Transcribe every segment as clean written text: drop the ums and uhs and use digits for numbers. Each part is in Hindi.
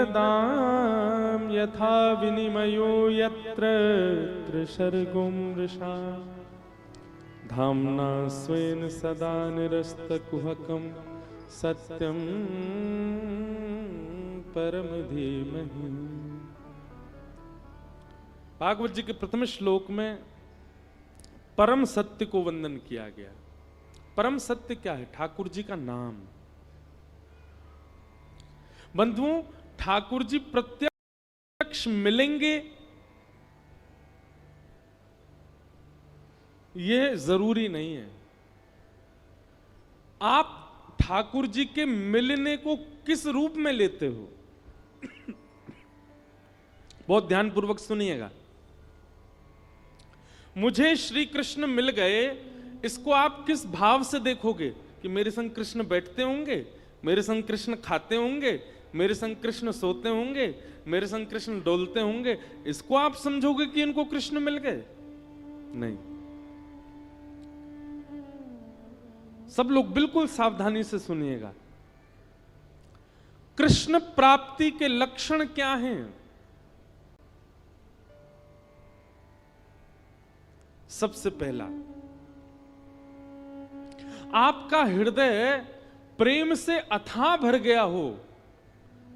वरदां यथा विनिमयो यत्र त्रिसर्गो मृषा धाम्ना स्वेन सदा निरस्तकुहकं सत्यं परम धीमहि। भागवत जी के प्रथम श्लोक में परम सत्य को वंदन किया गया। परम सत्य क्या है? ठाकुर जी का नाम। बंधुओं, ठाकुर जी प्रत्यक्ष मिलेंगे यह जरूरी नहीं है। आप ठाकुर जी के मिलने को किस रूप में लेते हो? बहुत ध्यानपूर्वक सुनिएगा। मुझे श्री कृष्ण मिल गए, इसको आप किस भाव से देखोगे? कि मेरे संग कृष्ण बैठते होंगे, मेरे संग कृष्ण खाते होंगे, मेरे संग कृष्ण सोते होंगे, मेरे संग कृष्ण डोलते होंगे, इसको आप समझोगे कि इनको कृष्ण मिल गए? नहीं। सब लोग बिल्कुल सावधानी से सुनिएगा। कृष्ण प्राप्ति के लक्षण क्या हैं? सबसे पहला, आपका हृदय प्रेम से अथाह भर गया हो।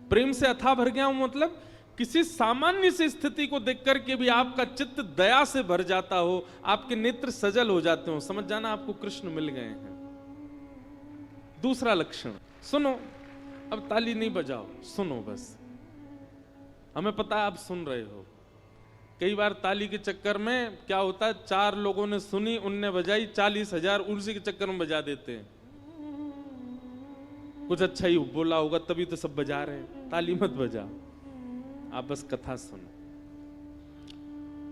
प्रेम से अथाह भर गया हो मतलब किसी सामान्य सी स्थिति को देखकर के भी आपका चित्त दया से भर जाता हो, आपके नेत्र सजल हो जाते हो, समझ जाना आपको कृष्ण मिल गए हैं। दूसरा लक्षण सुनो, अब ताली नहीं बजाओ, सुनो बस। हमें पता है आप सुन रहे हो। कई बार ताली के चक्कर में क्या होता है, 4 लोगों ने सुनी, उनने बजाई, 40,000 उसी के चक्कर में बजा देते हैं। कुछ अच्छा ही बोला होगा तभी तो सब बजा रहे हैं। ताली मत बजाओ, आप बस कथा सुनो।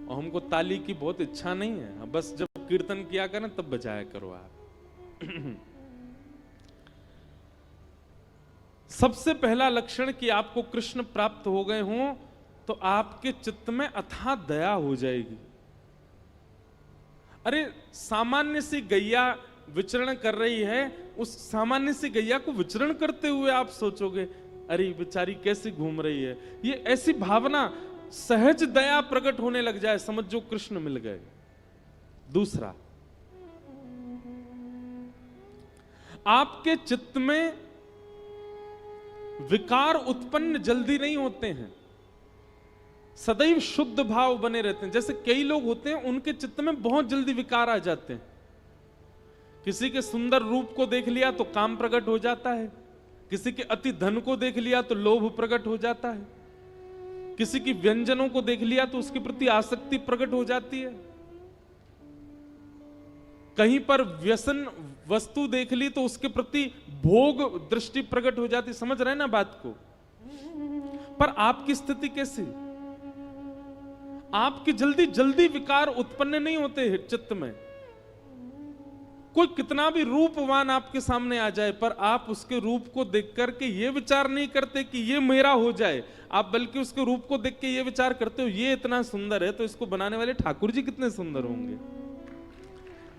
और हमको ताली की बहुत इच्छा नहीं है, बस जब कीर्तन किया करें तब बजाया करो आप। सबसे पहला लक्षण कि आपको कृष्ण प्राप्त हो गए हों तो आपके चित्त में अथाह दया हो जाएगी। अरे सामान्य सी गैया विचरण कर रही है, उस सामान्य सी गैया को विचरण करते हुए आप सोचोगे अरे बेचारी कैसे घूम रही है, ये ऐसी भावना, सहज दया प्रकट होने लग जाए, समझो कृष्ण मिल गए। दूसरा, आपके चित्त में विकार उत्पन्न जल्दी नहीं होते हैं, सदैव शुद्ध भाव बने रहते हैं। जैसे कई लोग होते हैं उनके चित्त में बहुत जल्दी विकार आ जाते हैं। किसी के सुंदर रूप को देख लिया तो काम प्रकट हो जाता है, किसी के अति धन को देख लिया तो लोभ प्रकट हो जाता है, किसी की व्यंजनों को देख लिया तो उसके प्रति आसक्ति प्रकट हो जाती है, कहीं पर व्यसन वस्तु देख ली तो उसके प्रति भोग दृष्टि प्रकट हो जाती। समझ रहे ना बात को? पर आपकी स्थिति कैसी? आपकी जल्दी जल्दी विकार उत्पन्न नहीं होते चित्त में। कोई कितना भी रूपवान आपके सामने आ जाए पर आप उसके रूप को देख करके ये विचार नहीं करते कि ये मेरा हो जाए, आप बल्कि उसके रूप को देख के ये विचार करते हो ये इतना सुंदर है तो इसको बनाने वाले ठाकुर जी कितने सुंदर होंगे,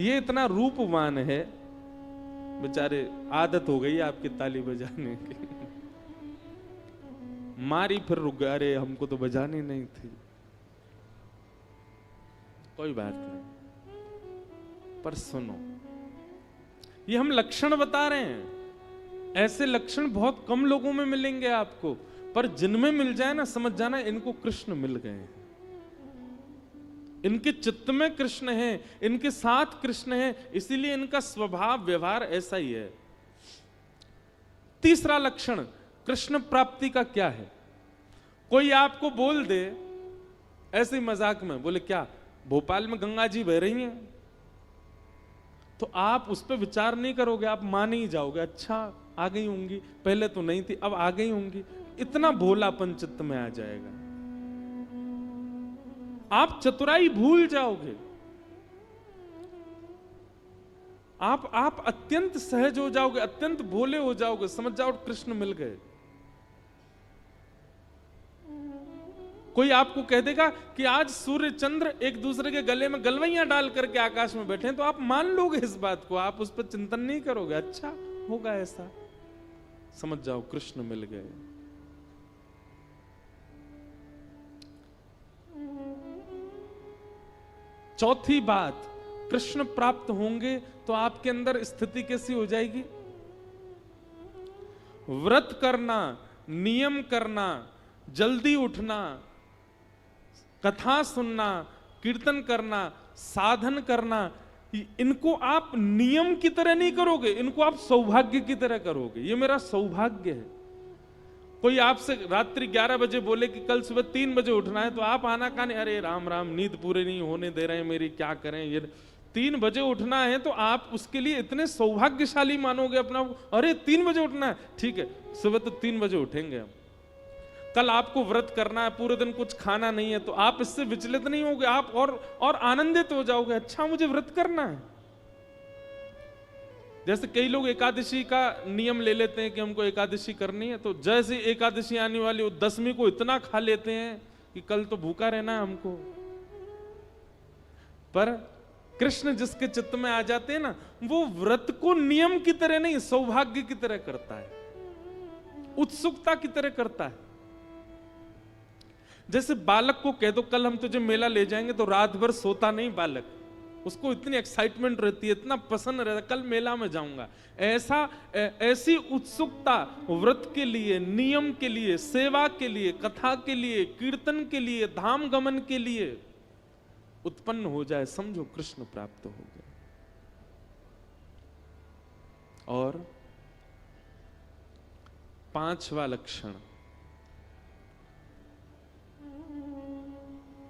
ये इतना रूपवान है, बेचारे आदत हो गई आपकी ताली बजाने की। मारी फिर रुक गए, अरे हमको तो बजानी नहीं थी। कोई बात नहीं, पर सुनो, ये हम लक्षण बता रहे हैं। ऐसे लक्षण बहुत कम लोगों में मिलेंगे आपको, पर जिनमें मिल जाए ना समझ जाना इनको कृष्ण मिल गए हैं। इनके चित्त में कृष्ण है, इनके साथ कृष्ण है, इसीलिए इनका स्वभाव व्यवहार ऐसा ही है। तीसरा लक्षण कृष्ण प्राप्ति का क्या है? कोई आपको बोल दे ऐसे ही मजाक में, बोले क्या भोपाल में गंगा जी बह रही हैं, तो आप उस पर विचार नहीं करोगे, आप मान ही जाओगे, अच्छा आ गई होंगी, पहले तो नहीं थी अब आ गई होंगी। इतना भोलापन चित्त में आ जाएगा, आप चतुराई भूल जाओगे, आप अत्यंत सहज हो जाओगे, अत्यंत भोले हो जाओगे, समझ जाओ कृष्ण मिल गए। कोई आपको कह देगा कि आज सूर्य चंद्र एक दूसरे के गले में गलवैयां डाल करके आकाश में बैठे हैं, तो आप मान लोगे इस बात को, आप उस पर चिंतन नहीं करोगे, अच्छा होगा ऐसा, समझ जाओ कृष्ण मिल गए। चौथी बात, कृष्ण प्राप्त होंगे तो आपके अंदर स्थिति कैसी हो जाएगी? व्रत करना, नियम करना, जल्दी उठना, कथा सुनना, कीर्तन करना, साधन करना, इनको आप नियम की तरह नहीं करोगे, इनको आप सौभाग्य की तरह करोगे। ये मेरा सौभाग्य है। कोई आपसे रात्रि 11 बजे बोले कि कल सुबह 3 बजे उठना है, तो आप आना काने, अरे राम राम, नींद पूरी नहीं होने दे रहे हैं मेरी, क्या करें, ये 3 बजे उठना है, तो आप उसके लिए इतने सौभाग्यशाली मानोगे अपना। अरे 3 बजे उठना है, ठीक है, सुबह तो 3 बजे उठेंगे हम। कल आपको व्रत करना है, पूरे दिन कुछ खाना नहीं है, तो आप इससे विचलित नहीं होगे, आप और आनंदित हो जाओगे, अच्छा मुझे व्रत करना है। जैसे कई लोग एकादशी का नियम ले लेते हैं कि हमको एकादशी करनी है, तो जैसे एकादशी आने वाली, 10वीं को इतना खा लेते हैं कि कल तो भूखा रहना है हमको। पर कृष्ण जिसके चित्त में आ जाते हैं ना, वो व्रत को नियम की तरह नहीं, सौभाग्य की तरह करता है, उत्सुकता की तरह करता है। जैसे बालक को कह दो कल हम तुझे मेला ले जाएंगे, तो रात भर सोता नहीं बालक, उसको इतनी एक्साइटमेंट रहती है, इतना पसंद रहता है, कल मेला में जाऊंगा। ऐसी उत्सुकता व्रत के लिए, नियम के लिए, सेवा के लिए, कथा के लिए, कीर्तन के लिए, धाम गमन के लिए उत्पन्न हो जाए, समझो कृष्ण प्राप्त हो गए। और 5वां लक्षण,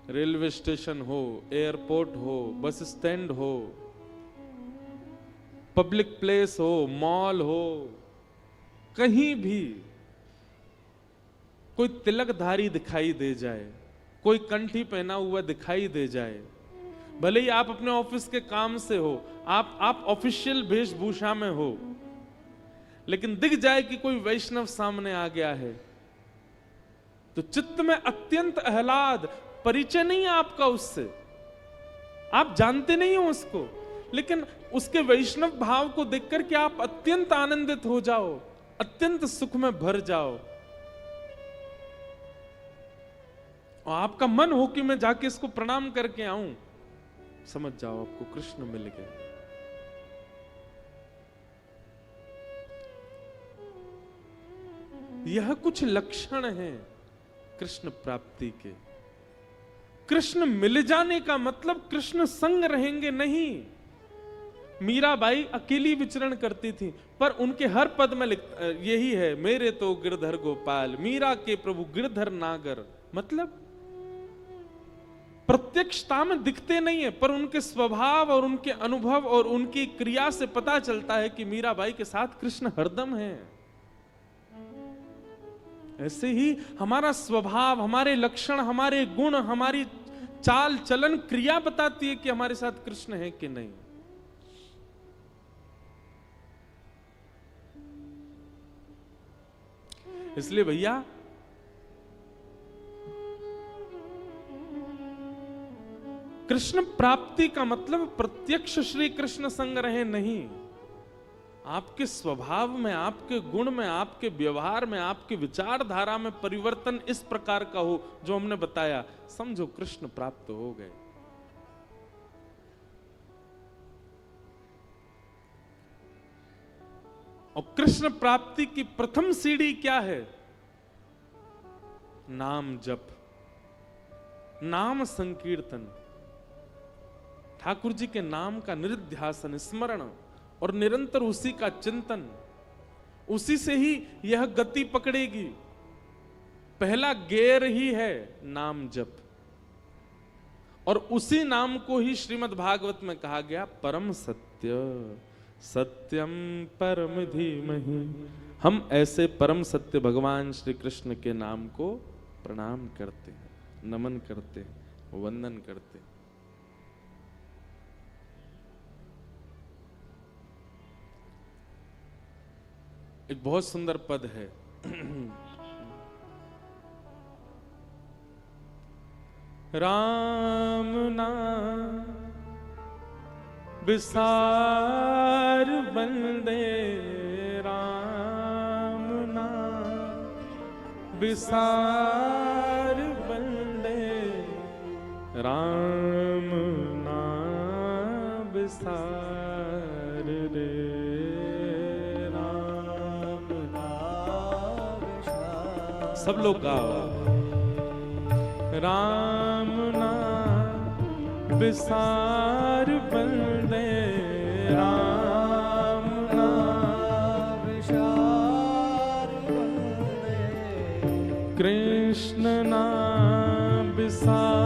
रेलवे स्टेशन हो, एयरपोर्ट हो, बस स्टैंड हो, पब्लिक प्लेस हो, मॉल हो, कहीं भी कोई तिलकधारी दिखाई दे जाए, कोई कंठी पहना हुआ दिखाई दे जाए, भले ही आप अपने ऑफिस के काम से हो, आप ऑफिशियल वेशभूषा में हो, लेकिन दिख जाए कि कोई वैष्णव सामने आ गया है, तो चित्त में अत्यंत आह्लाद, परिचय नहीं है आपका उससे, आप जानते नहीं हो उसको, लेकिन उसके वैष्णव भाव को देखकर के आप अत्यंत आनंदित हो जाओ, अत्यंत सुख में भर जाओ, और आपका मन हो कि मैं जाके इसको प्रणाम करके आऊं, समझ जाओ आपको कृष्ण मिल गए। यह कुछ लक्षण हैं कृष्ण प्राप्ति के। कृष्ण मिल जाने का मतलब कृष्ण संग रहेंगे नहीं। मीराबाई अकेली विचरण करती थी, पर उनके हर पद में यही है, मेरे तो गिरधर गोपाल, मीरा के प्रभु गिरधर नागर। मतलब प्रत्यक्षता में दिखते नहीं है, पर उनके स्वभाव और उनके अनुभव और उनकी क्रिया से पता चलता है कि मीराबाई के साथ कृष्ण हरदम है। ऐसे ही हमारा स्वभाव, हमारे लक्षण, हमारे गुण, हमारी चाल चलन, क्रिया बताती है कि हमारे साथ कृष्ण है कि नहीं। इसलिए भैया कृष्ण प्राप्ति का मतलब प्रत्यक्ष श्री कृष्ण संग रहे नहीं, आपके स्वभाव में, आपके गुण में, आपके व्यवहार में, आपके विचारधारा में परिवर्तन इस प्रकार का हो जो हमने बताया, समझो कृष्ण प्राप्त हो गए। और कृष्ण प्राप्ति की प्रथम सीढ़ी क्या है? नाम जप, नाम संकीर्तन, ठाकुर जी के नाम का निरुध्यासन, स्मरण और निरंतर उसी का चिंतन, उसी से ही यह गति पकड़ेगी। पहला गेर ही है नाम जप, और उसी नाम को ही श्रीमद् भागवत में कहा गया परम सत्य, सत्यम परम धीमहि। हम ऐसे परम सत्य भगवान श्री कृष्ण के नाम को प्रणाम करते हैं, नमन करते हैं, वंदन करते हैं। एक बहुत सुंदर पद है, राम नाम विसार बंदे, राम नाम विसार बंदे, राम नाम विसार रे, राम नाम विसार। सब लोग गाओ, राम नाम विसार बंदे, राम नाम विसार बंदे, कृष्ण नाम विसार